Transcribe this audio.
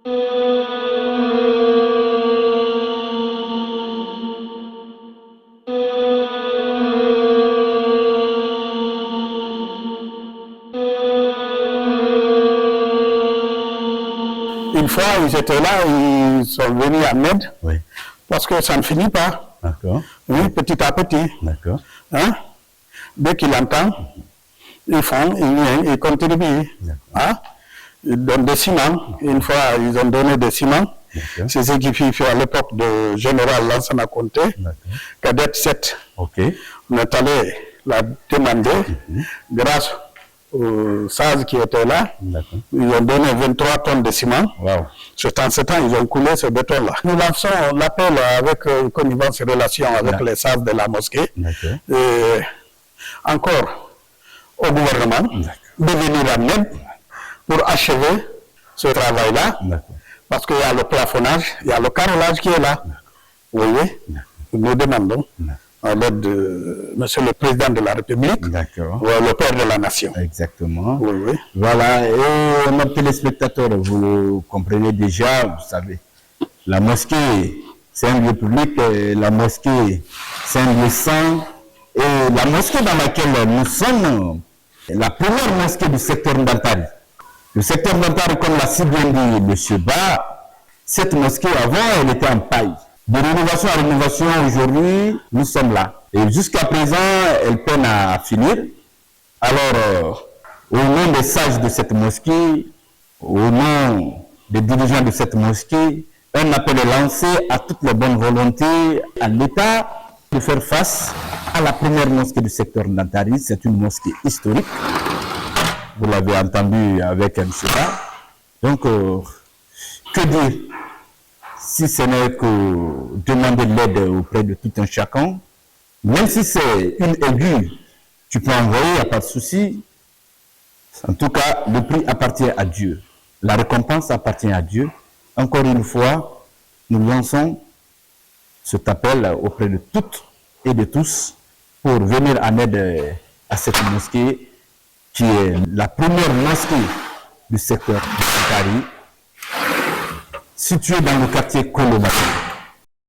Une fois, ils étaient là, ils sont venus à Med, Oui. parce que ça ne finit pas. D'accord. Oui, petit à petit. D'accord. Hein? Dès qu'il entend, ils font, ils contribuent. Hein? Ils donnent des ciments. Une fois, ils ont donné des ciments. C'est ce qui fait à l'époque de Général Lansana Conté, cadet 7. Ok. On est allé la demander grâce aux SAZ qui étaient là. Ils ont donné 23 tonnes de ciment. Wow. En ce temps, ils ont coulé ce béton-là. Nous lançons l'appel avec connivence et relation avec les SAZ de la mosquée. Et encore au gouvernement de venir à Med pour achever ce travail-là. Parce qu'il y a le plafonnage, il y a le carrelage qui est là. Vous voyez, nous demandons à l'aide de M. le Président de la République, le Père de la Nation. Exactement. Oui, oui. Voilà, et nos téléspectateurs, vous le comprenez déjà, vous savez, la mosquée, c'est un lieu public, la mosquée, c'est un lieu saint, et la mosquée dans laquelle nous sommes, la première mosquée du secteur Ndantari. Le secteur Ndantari, comme l'a si bien dit le Cheba, cette mosquée avant, elle était en paille. De rénovation à rénovation, aujourd'hui, nous sommes là. Et jusqu'à présent, elle peine à finir. Alors, au nom des sages de cette mosquée, au nom des dirigeants de cette mosquée, un appel est lancé à toutes les bonnes volontés, à l'État, de faire face à la première mosquée du secteur Ndantari. C'est une mosquée historique. Vous l'avez entendu avec un Cheba. Donc, que dire si ce n'est que demander de l'aide auprès de tout un chacun, même si c'est une aiguille, tu peux envoyer, il n'y a pas de souci. En tout cas, le prix appartient à Dieu. La récompense appartient à Dieu. Encore une fois, nous lançons cet appel auprès de toutes et de tous pour venir en aide à cette mosquée qui est la première mosquée du secteur de Paris, située dans le quartier Kolomati.